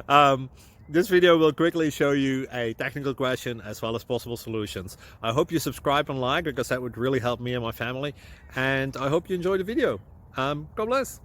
um, this video will quickly show you a technical question as well as possible solutions. I hope you subscribe and like, because that would really help me and my family. And I hope you enjoy the video. God bless.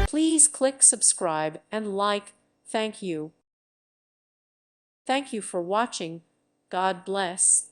Please click subscribe and like. Thank you. Thank you for watching. God bless.